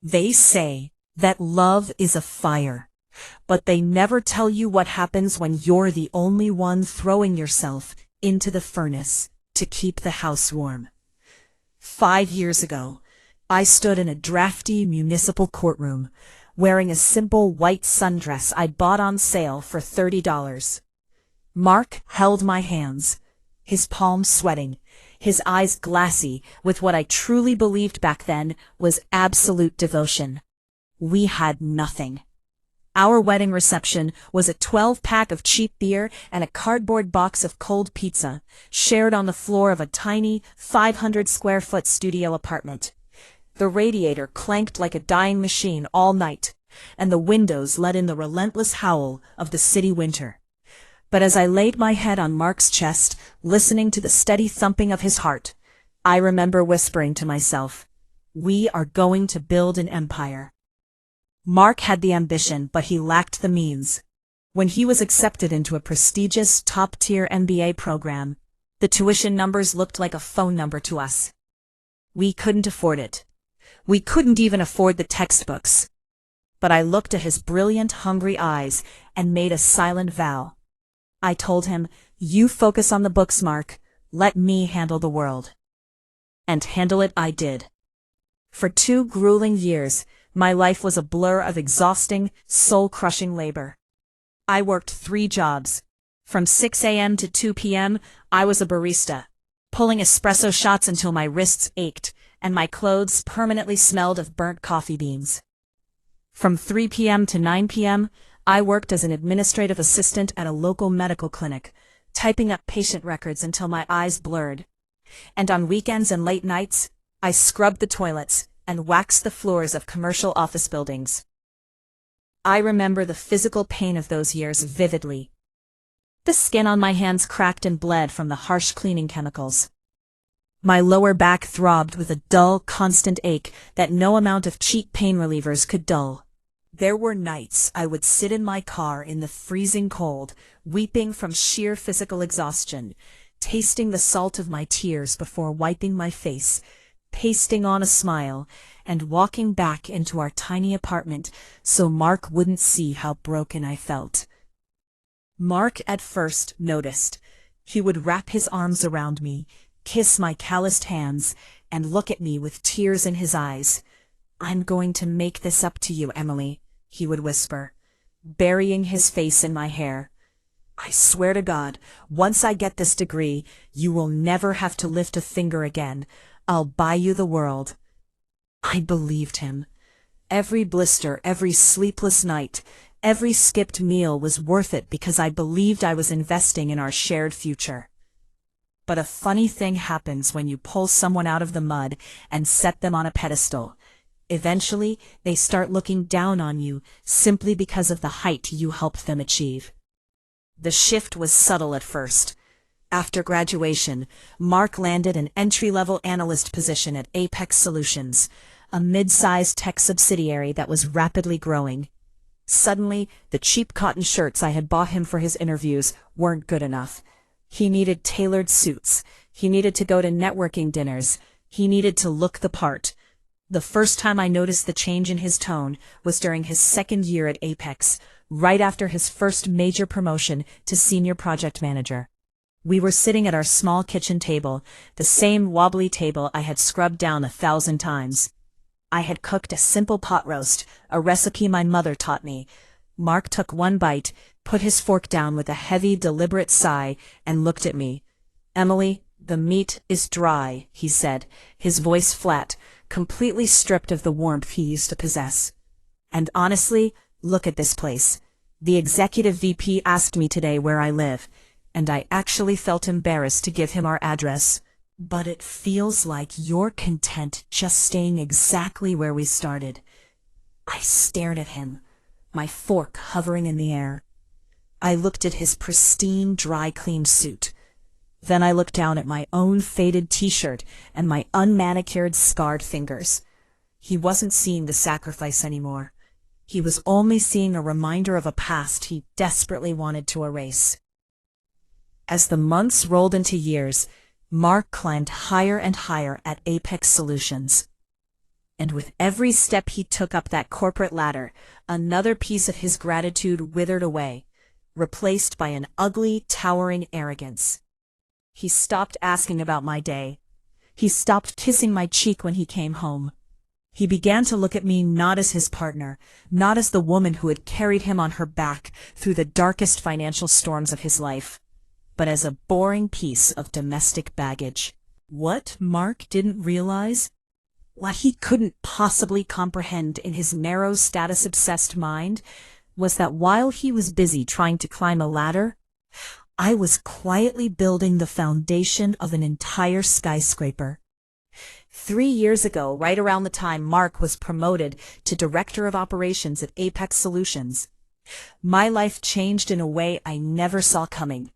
They say that love is a fire, but they never tell you what happens when you're the only one throwing yourself into the furnace to keep the house warm. 5 years ago, I stood in a drafty municipal courtroom, wearing a simple white sundress I'd bought on sale for $30. Mark held my hands, his palms sweating, his eyes glassy with what I truly believed back then was absolute devotion. We had nothing. Our wedding reception was a 12-pack of cheap beer and a cardboard box of cold pizza, shared on the floor of a tiny 500-square-foot studio apartment. The radiator clanked like a dying machine all night, and the windows let in the relentless howl of the city winter. But as I laid my head on Mark's chest, listening to the steady thumping of his heart, I remember whispering to myself, "We are going to build an empire." Mark had the ambition, but he lacked the means. When he was accepted into a prestigious, top-tier MBA program, the tuition numbers looked like a phone number to us. We couldn't afford it. We couldn't even afford the textbooks. But I looked at his brilliant, hungry eyes and made a silent vow. I told him, "You focus on the books, Mark. Let me handle the world." And handle it I did. For 2 grueling years, my life was a blur of exhausting, soul-crushing labor. I worked 3 jobs. From 6 a.m. to 2 p.m., I was a barista, pulling espresso shots until my wrists ached, and my clothes permanently smelled of burnt coffee beans. From 3 p.m. to 9 p.m., I worked as an administrative assistant at a local medical clinic, typing up patient records until my eyes blurred. And on weekends and late nights, I scrubbed the toilets and waxed the floors of commercial office buildings. I remember the physical pain of those years vividly. The skin on my hands cracked and bled from the harsh cleaning chemicals. My lower back throbbed with a dull, constant ache that no amount of cheap pain relievers could dull. There were nights I would sit in my car in the freezing cold, weeping from sheer physical exhaustion, tasting the salt of my tears before wiping my face, pasting on a smile, and walking back into our tiny apartment so Mark wouldn't see how broken I felt. Mark at first noticed. He would wrap his arms around me, kiss my calloused hands, and look at me with tears in his eyes. "I'm going to make this up to you, Emily," he would whisper, burying his face in my hair. "I swear to God, once I get this degree, you will never have to lift a finger again. I'll buy you the world." I believed him. Every blister, every sleepless night, every skipped meal was worth it because I believed I was investing in our shared future. But a funny thing happens when you pull someone out of the mud and set them on a pedestal. Eventually, they start looking down on you simply because of the height you helped them achieve. The shift was subtle at first. After graduation, Mark landed an entry-level analyst position at Apex Solutions, a mid-sized tech subsidiary that was rapidly growing. Suddenly, the cheap cotton shirts I had bought him for his interviews weren't good enough. He needed tailored suits. He needed to go to networking dinners. He needed to look the part. The first time I noticed the change in his tone was during his 2nd year at Apex, right after his first major promotion to senior project manager. We were sitting at our small kitchen table, the same wobbly table I had scrubbed down 1,000 times. I had cooked a simple pot roast, a recipe my mother taught me. Mark took one bite, put his fork down with a heavy, deliberate sigh, and looked at me. "Emily, the meat is dry," he said, his voice flat, completely stripped of the warmth he used to possess. "And honestly, look at this place. The executive VP asked me today where I live, and I actually felt embarrassed to give him our address. But it feels like you're content just staying exactly where we started." I stared at him, my fork hovering in the air. I looked at his pristine, dry-cleaned suit. Then I looked down at my own faded t-shirt and my unmanicured, scarred fingers. He wasn't seeing the sacrifice anymore. He was only seeing a reminder of a past he desperately wanted to erase. As the months rolled into years, Mark climbed higher and higher at Apex Solutions. And with every step he took up that corporate ladder, another piece of his gratitude withered away, replaced by an ugly, towering arrogance. He stopped asking about my day. He stopped kissing my cheek when he came home. He began to look at me not as his partner, not as the woman who had carried him on her back through the darkest financial storms of his life, but as a boring piece of domestic baggage. What Mark didn't realize, what he couldn't possibly comprehend in his narrow, status-obsessed mind, was that while he was busy trying to climb a ladder, I was quietly building the foundation of an entire skyscraper. 3 years ago, right around the time Mark was promoted to Director of Operations at Apex Solutions, my life changed in a way I never saw coming.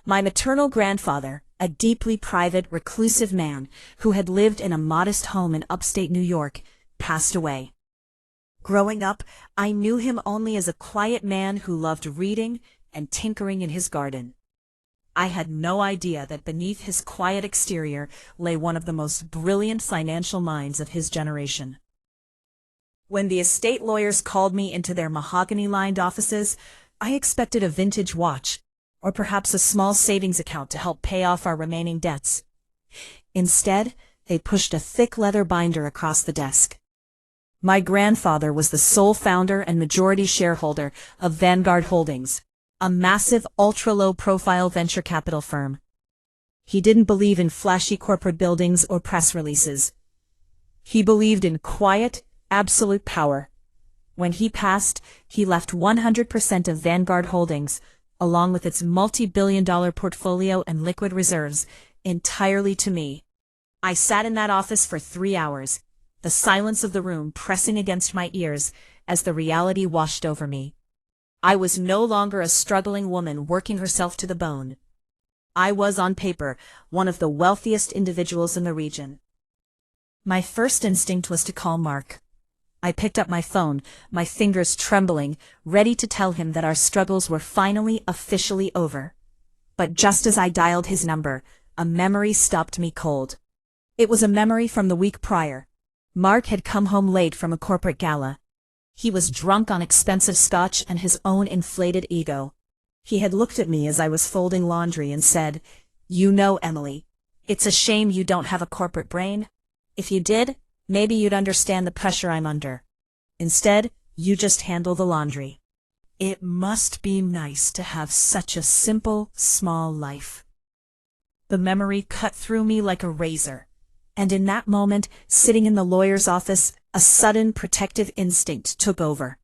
My maternal grandfather, a deeply private, reclusive man who had lived in a modest home in upstate New York, passed away. Growing up, I knew him only as a quiet man who loved reading and tinkering in his garden. I had no idea that beneath his quiet exterior lay one of the most brilliant financial minds of his generation. When the estate lawyers called me into their mahogany-lined offices, I expected a vintage watch, or perhaps a small savings account to help pay off our remaining debts. Instead, they pushed a thick leather binder across the desk. My grandfather was the sole founder and majority shareholder of Vanguard Holdings, a massive, ultra-low-profile venture capital firm. He didn't believe in flashy corporate buildings or press releases. He believed in quiet, absolute power. When he passed, he left 100% of Vanguard Holdings, along with its multi-billion-dollar portfolio and liquid reserves, entirely to me. I sat in that office for 3 hours, the silence of the room pressing against my ears as the reality washed over me. I was no longer a struggling woman working herself to the bone. I was, on paper, one of the wealthiest individuals in the region. My first instinct was to call Mark. I picked up my phone, my fingers trembling, ready to tell him that our struggles were finally officially over. But just as I dialed his number, a memory stopped me cold. It was a memory from the week prior. Mark had come home late from a corporate gala. He was drunk on expensive scotch and his own inflated ego. He had looked at me as I was folding laundry and said, "You know, Emily, it's a shame you don't have a corporate brain. If you did, maybe you'd understand the pressure I'm under. Instead, you just handle the laundry. It must be nice to have such a simple, small life." The memory cut through me like a razor. And in that moment, sitting in the lawyer's office, a sudden protective instinct took over.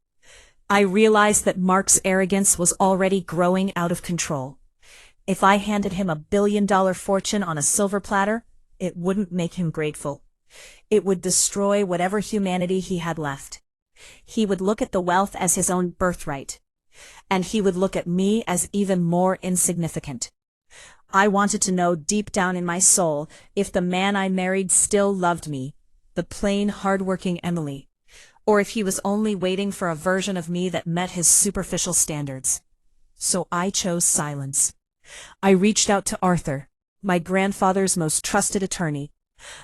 I realized that Mark's arrogance was already growing out of control. If I handed him a billion-dollar fortune on a silver platter, it wouldn't make him grateful. It would destroy whatever humanity he had left. He would look at the wealth as his own birthright. And he would look at me as even more insignificant. I wanted to know deep down in my soul if the man I married still loved me, the plain, hard-working Emily, or if he was only waiting for a version of me that met his superficial standards. So I chose silence. I reached out to Arthur, my grandfather's most trusted attorney,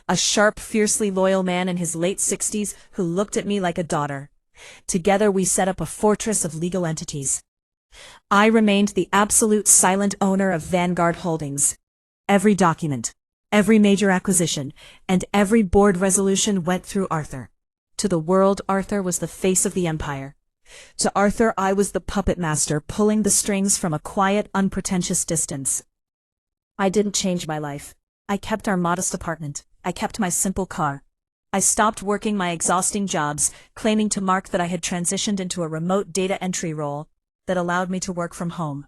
a sharp, fiercely loyal man in his late 60s who looked at me like a daughter. Together we set up a fortress of legal entities. I remained the absolute silent owner of Vanguard Holdings. Every document, every major acquisition, and every board resolution went through Arthur. To the world, Arthur was the face of the empire. To Arthur, I was the puppet master pulling the strings from a quiet, unpretentious distance. I didn't change my life. I kept our modest apartment. I kept my simple car. I stopped working my exhausting jobs, claiming to Mark that I had transitioned into a remote data entry role that allowed me to work from home.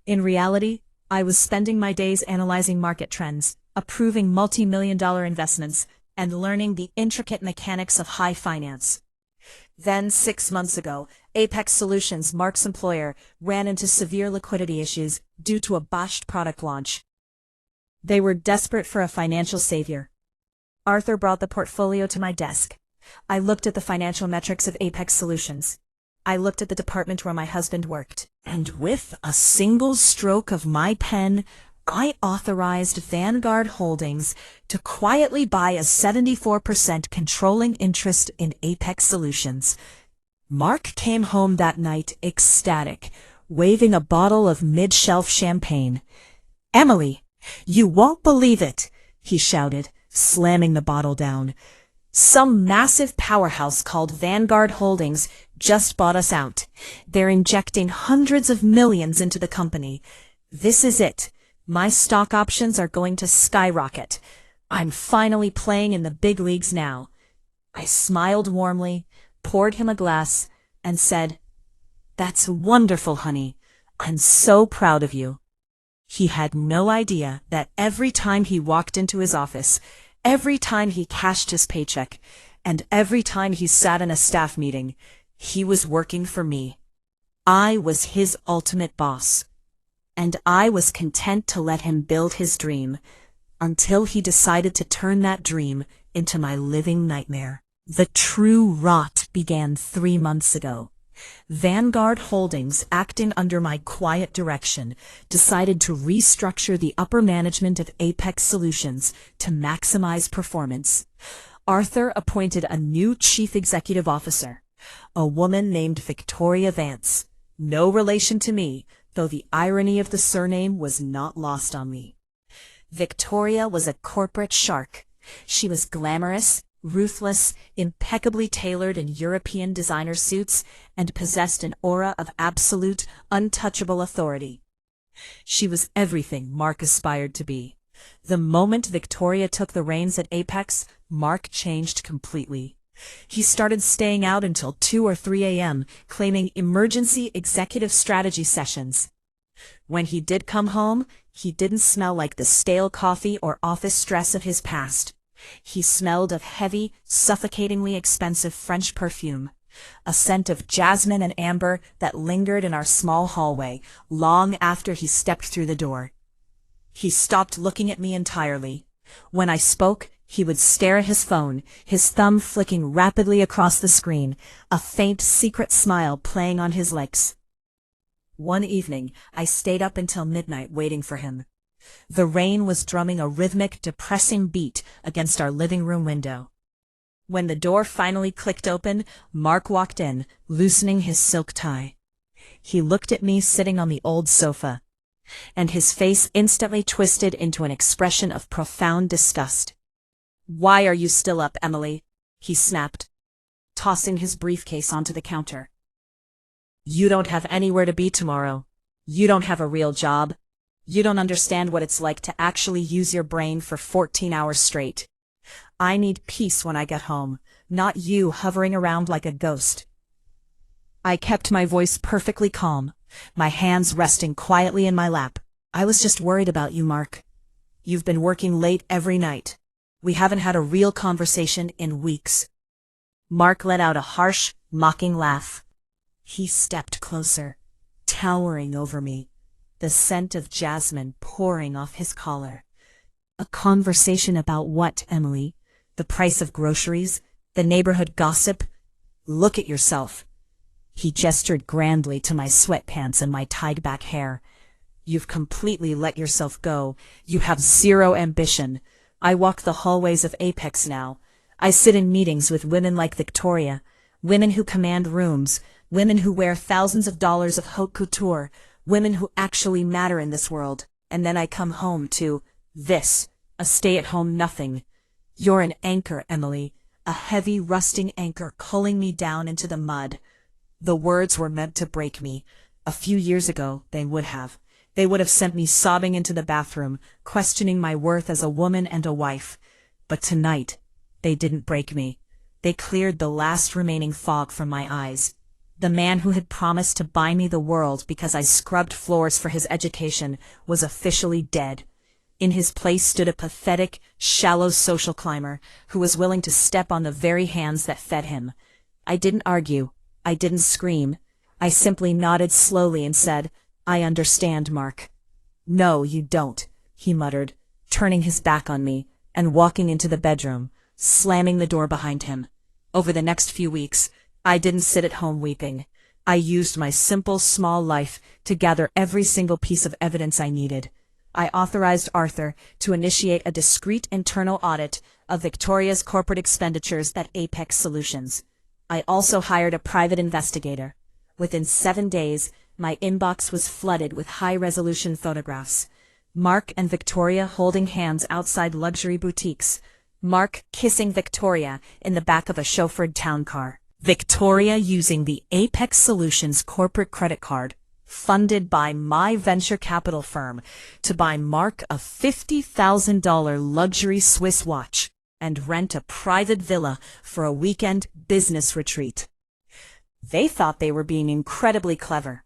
In reality, I was spending my days analyzing market trends, approving multi-million-dollar investments, and learning the intricate mechanics of high finance. Then, 6 months ago, Apex Solutions, Mark's employer, ran into severe liquidity issues due to a botched product launch. They were desperate for a financial savior. Arthur brought the portfolio to my desk. I looked at the financial metrics of Apex Solutions. I looked at the department where my husband worked, and with a single stroke of my pen, I authorized Vanguard Holdings to quietly buy a 74% controlling interest in Apex Solutions. Mark came home that night ecstatic, waving a bottle of mid-shelf champagne. "Emily, you won't believe it," he shouted, slamming the bottle down. "Some massive powerhouse called Vanguard Holdings just bought us out. They're injecting hundreds of millions into the company. This is it. My stock options are going to skyrocket. I'm finally playing in the big leagues now." I smiled warmly, poured him a glass, and said, "That's wonderful, honey. I'm so proud of you." He had no idea that every time he walked into his office, every time he cashed his paycheck, and every time he sat in a staff meeting, he was working for me. I was his ultimate boss. And I was content to let him build his dream, until he decided to turn that dream into my living nightmare. The true rot began 3 months ago. Vanguard Holdings, acting under my quiet direction, decided to restructure the upper management of Apex Solutions to maximize performance. Arthur appointed a new chief executive officer, a woman named Victoria Vance, no relation to me, though the irony of the surname was not lost on me. Victoria was a corporate shark. She was glamorous, ruthless, impeccably tailored in European designer suits, and possessed an aura of absolute, untouchable authority. She was everything Mark aspired to be. The moment Victoria took the reins at Apex, Mark changed completely. He started staying out until 2 or 3 a.m., claiming emergency executive strategy sessions. When he did come home, he didn't smell like the stale coffee or office stress of his past. He smelled of heavy, suffocatingly expensive French perfume, a scent of jasmine and amber that lingered in our small hallway long after he stepped through the door. He stopped looking at me entirely. When I spoke, he would stare at his phone, his thumb flicking rapidly across the screen, a faint secret smile playing on his lips. One evening, I stayed up until midnight waiting for him. The rain was drumming a rhythmic, depressing beat against our living room window. When the door finally clicked open, Mark walked in, loosening his silk tie. He looked at me sitting on the old sofa, and his face instantly twisted into an expression of profound disgust. "Why are you still up, Emily?" he snapped, tossing his briefcase onto the counter. "You don't have anywhere to be tomorrow. You don't have a real job. You don't understand what it's like to actually use your brain for 14 hours straight. I need peace when I get home, not you hovering around like a ghost." I kept my voice perfectly calm, my hands resting quietly in my lap. "I was just worried about you, Mark. You've been working late every night. We haven't had a real conversation in weeks." Mark let out a harsh, mocking laugh. He stepped closer, towering over me, the scent of jasmine pouring off his collar. "A conversation about what, Emily? The price of groceries? The neighborhood gossip? Look at yourself." He gestured grandly to my sweatpants and my tied-back hair. "You've completely let yourself go. You have zero ambition. I walk the hallways of Apex now. I sit in meetings with women like Victoria, women who command rooms, women who wear thousands of dollars of haute couture, women who actually matter in this world. And then I come home to this, a stay-at-home nothing. You're an anchor, Emily, a heavy, rusting anchor culling me down into the mud." The words were meant to break me. A few years ago, they would have. They would have sent me sobbing into the bathroom, questioning my worth as a woman and a wife. But tonight, they didn't break me. They cleared the last remaining fog from my eyes. The man who had promised to buy me the world because I scrubbed floors for his education was officially dead. In his place stood a pathetic, shallow social climber who was willing to step on the very hands that fed him. I didn't argue. I didn't scream. I simply nodded slowly and said, "I understand, Mark." "No, you don't," he muttered, turning his back on me and walking into the bedroom, slamming the door behind him. Over the next few weeks, I didn't sit at home weeping. I used my simple, small life to gather every single piece of evidence I needed. I authorized Arthur to initiate a discreet internal audit of Victoria's corporate expenditures at Apex Solutions. I also hired a private investigator. Within 7 days, my inbox was flooded with high-resolution photographs. Mark and Victoria holding hands outside luxury boutiques. Mark kissing Victoria in the back of a chauffeured town car. Victoria using the Apex Solutions corporate credit card, funded by my venture capital firm, to buy Mark a $50,000 luxury Swiss watch and rent a private villa for a weekend business retreat. They thought they were being incredibly clever.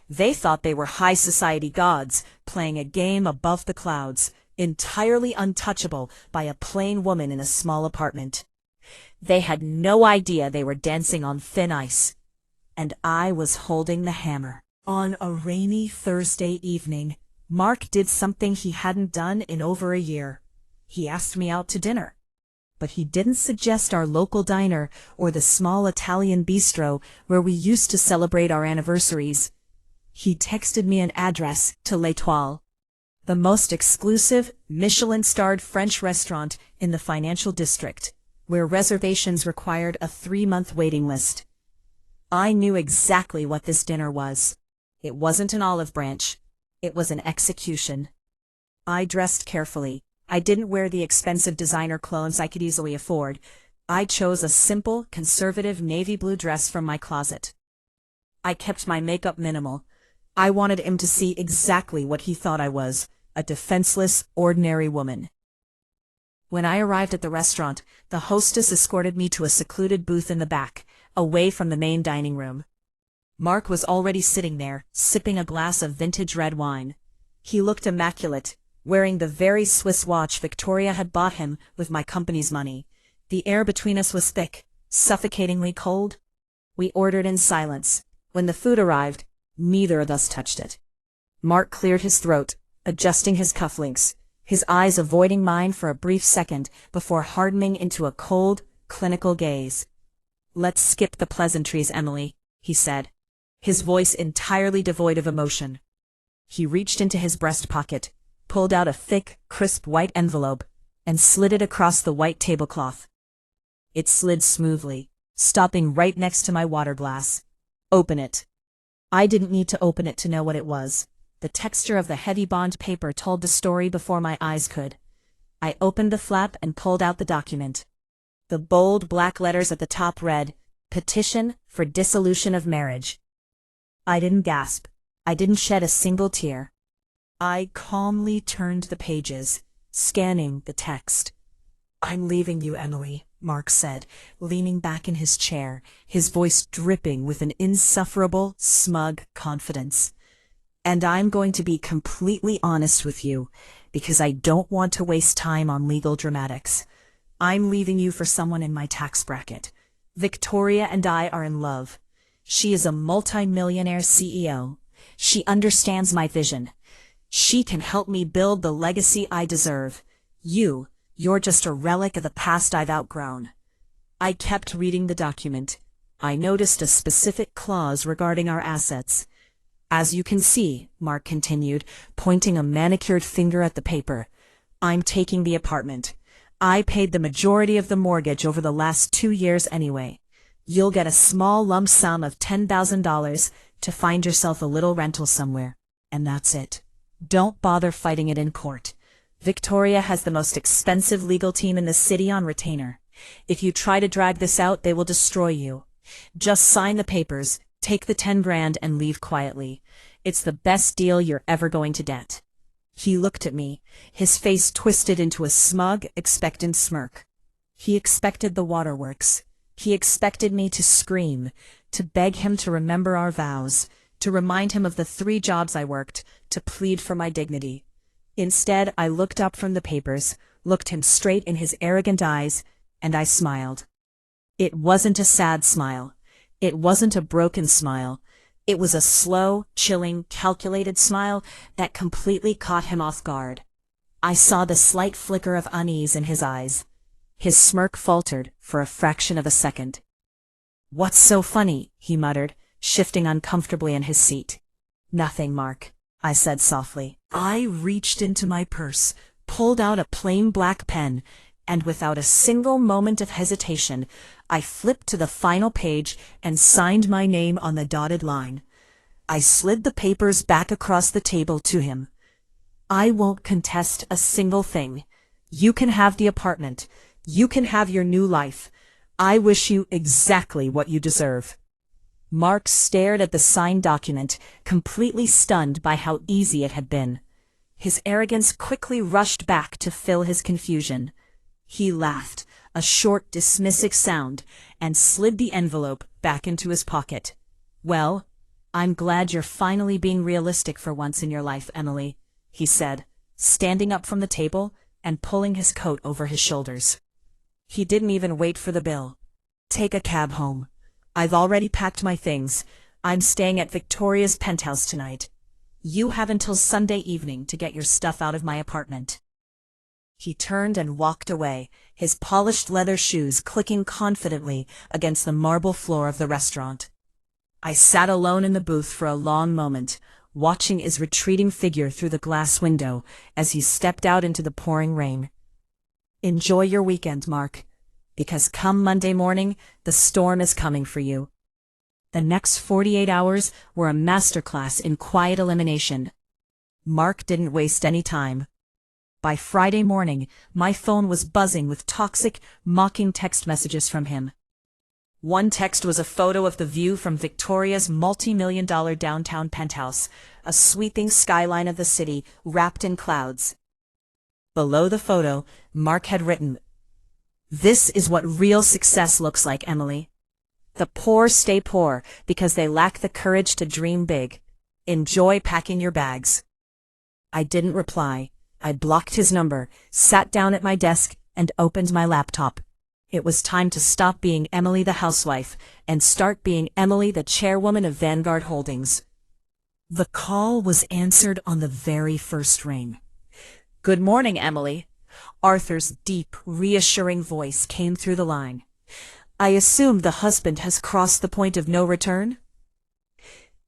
They thought they were high society gods playing a game above the clouds, entirely untouchable by a plain woman in a small apartment. They had no idea they were dancing on thin ice, and I was holding the hammer. On a rainy Thursday evening, Mark did something he hadn't done in over a year. He asked me out to dinner. But he didn't suggest our local diner or the small Italian bistro where we used to celebrate our anniversaries. He texted me an address to L'Étoile, the most exclusive, Michelin-starred French restaurant in the financial district, where reservations required a 3-month waiting list. I knew exactly what this dinner was. It wasn't an olive branch. It was an execution. I dressed carefully. I didn't wear the expensive designer clothes I could easily afford. I chose a simple, conservative navy blue dress from my closet. I kept my makeup minimal. I wanted him to see exactly what he thought I was, a defenseless, ordinary woman. When I arrived at the restaurant, the hostess escorted me to a secluded booth in the back, away from the main dining room. Mark was already sitting there, sipping a glass of vintage red wine. He looked immaculate, wearing the very Swiss watch Victoria had bought him with my company's money. The air between us was thick, suffocatingly cold. We ordered in silence. When the food arrived, neither of us touched it. Mark cleared his throat, adjusting his cufflinks, his eyes avoiding mine for a brief second before hardening into a cold, clinical gaze. "Let's skip the pleasantries, Emily," he said, his voice entirely devoid of emotion. He reached into his breast pocket, pulled out a thick, crisp white envelope, and slid it across the white tablecloth. It slid smoothly, stopping right next to my water glass. "Open it." I didn't need to open it to know what it was. The texture of the heavy bond paper told the story before my eyes could. I opened the flap and pulled out the document. The bold black letters at the top read, "Petition for Dissolution of Marriage." I didn't gasp. I didn't shed a single tear. I calmly turned the pages, scanning the text. "I'm leaving you, Emily," Mark said, leaning back in his chair, his voice dripping with an insufferable, smug confidence. "And I'm going to be completely honest with you, because I don't want to waste time on legal dramatics. I'm leaving you for someone in my tax bracket. Victoria and I are in love. She is a multi-millionaire CEO. She understands my vision. She can help me build the legacy I deserve. You're just a relic of the past I've outgrown." I kept reading the document. I noticed a specific clause regarding our assets. "As you can see," Mark continued, pointing a manicured finger at the paper, "I'm taking the apartment. I paid the majority of the mortgage over the last 2 years anyway. You'll get a small lump sum of $10,000 to find yourself a little rental somewhere, and that's it. Don't bother fighting it in court. Victoria has the most expensive legal team in the city on retainer. If you try to drag this out, they will destroy you. Just sign the papers, take the 10 grand and leave quietly. It's the best deal you're ever going to get." He looked at me, his face twisted into a smug, expectant smirk. He expected the waterworks. He expected me to scream, to beg him to remember our vows, to remind him of the 3 jobs I worked, to plead for my dignity. Instead, I looked up from the papers, looked him straight in his arrogant eyes, and I smiled. It wasn't a sad smile. It wasn't a broken smile. It was a slow, chilling, calculated smile that completely caught him off guard. I saw the slight flicker of unease in his eyes. His smirk faltered for a fraction of a second. "What's so funny?" he muttered, shifting uncomfortably in his seat. "Nothing, Mark," I said softly. I reached into my purse, pulled out a plain black pen, and without a single moment of hesitation, I flipped to the final page and signed my name on the dotted line. I slid the papers back across the table to him. I won't contest a single thing. You can have the apartment. You can have your new life. I wish you exactly what you deserve. Mark stared at the signed document, completely stunned by how easy it had been. His arrogance quickly rushed back to fill his confusion. He laughed, a short, dismissive sound, and slid the envelope back into his pocket. Well, I'm glad you're finally being realistic for once in your life, Emily, he said, standing up from the table and pulling his coat over his shoulders. He didn't even wait for the bill. Take a cab home. I've already packed my things. I'm staying at Victoria's penthouse tonight. You have until Sunday evening to get your stuff out of my apartment. He turned and walked away, his polished leather shoes clicking confidently against the marble floor of the restaurant. I sat alone in the booth for a long moment, watching his retreating figure through the glass window as he stepped out into the pouring rain. Enjoy your weekend, Mark, because come Monday morning, the storm is coming for you. The next 48 hours were a masterclass in quiet elimination. Mark didn't waste any time. By Friday morning, my phone was buzzing with toxic, mocking text messages from him. One text was a photo of the view from Victoria's multi-million-dollar downtown penthouse, a sweeping skyline of the city wrapped in clouds. Below the photo, Mark had written, "This is what real success looks like, Emily. The poor stay poor because they lack the courage to dream big. Enjoy packing your bags." I didn't reply. I blocked his number, sat down at my desk, and opened my laptop. It was time to stop being Emily the housewife and start being Emily the chairwoman of Vanguard Holdings. The call was answered on the very first ring. "Good morning, Emily." Arthur's deep, reassuring voice came through the line. "I assume the husband has crossed the point of no return?"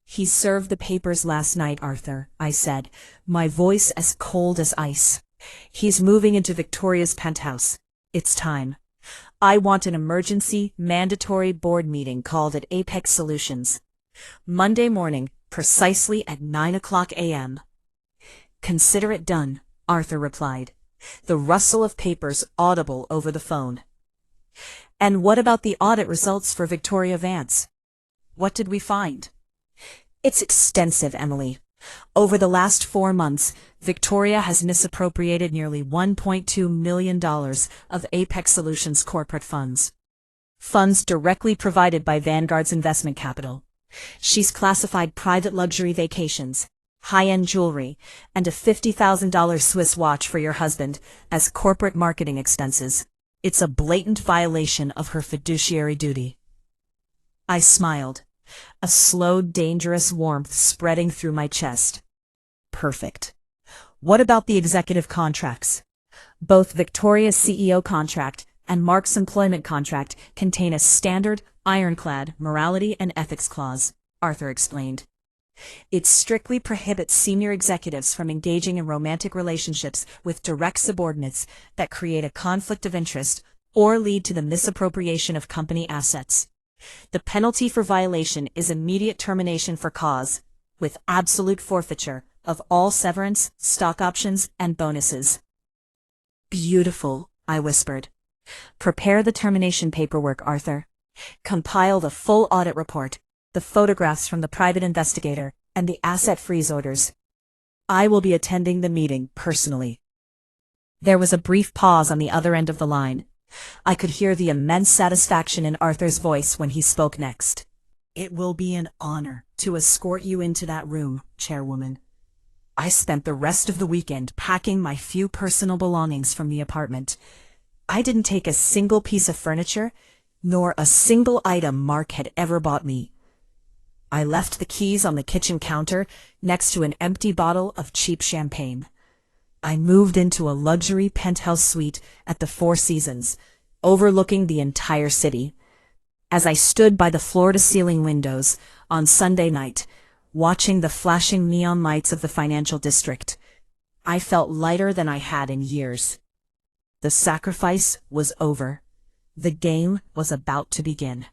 "He served the papers last night, Arthur," I said, my voice as cold as ice. "He's moving into Victoria's penthouse. It's time. I want an emergency, mandatory board meeting called at Apex Solutions. Monday morning, precisely at 9 a.m. "Consider it done," Arthur replied, the rustle of papers audible over the phone. "And what about the audit results for Victoria Vance? What did we find?" "It's extensive, Emily. Over the last 4 months, Victoria has misappropriated nearly $1.2 million of Apex Solutions corporate funds. Funds directly provided by Vanguard's investment capital. She's classified private luxury vacations, high-end jewelry, and a $50,000 Swiss watch for your husband as corporate marketing expenses. It's a blatant violation of her fiduciary duty." I smiled, a slow, dangerous warmth spreading through my chest. Perfect. What about the executive contracts? Both Victoria's CEO contract and Mark's employment contract contain a standard, ironclad morality and ethics clause, Arthur explained. It strictly prohibits senior executives from engaging in romantic relationships with direct subordinates that create a conflict of interest or lead to the misappropriation of company assets. The penalty for violation is immediate termination for cause, with absolute forfeiture of all severance, stock options, and bonuses. "Beautiful," I whispered. "Prepare the termination paperwork, Arthur. Compile the full audit report, the photographs from the private investigator, and the asset freeze orders. I will be attending the meeting personally." There was a brief pause on the other end of the line. I could hear the immense satisfaction in Arthur's voice when he spoke next. "It will be an honor to escort you into that room, Chairwoman. I spent the rest of the weekend packing my few personal belongings from the apartment. I didn't take a single piece of furniture, nor a single item Mark had ever bought me. I left the keys on the kitchen counter next to an empty bottle of cheap champagne. I moved into a luxury penthouse suite at the Four Seasons, overlooking the entire city. As I stood by the floor-to-ceiling windows on Sunday night, watching the flashing neon lights of the financial district, I felt lighter than I had in years. The sacrifice was over. The game was about to begin.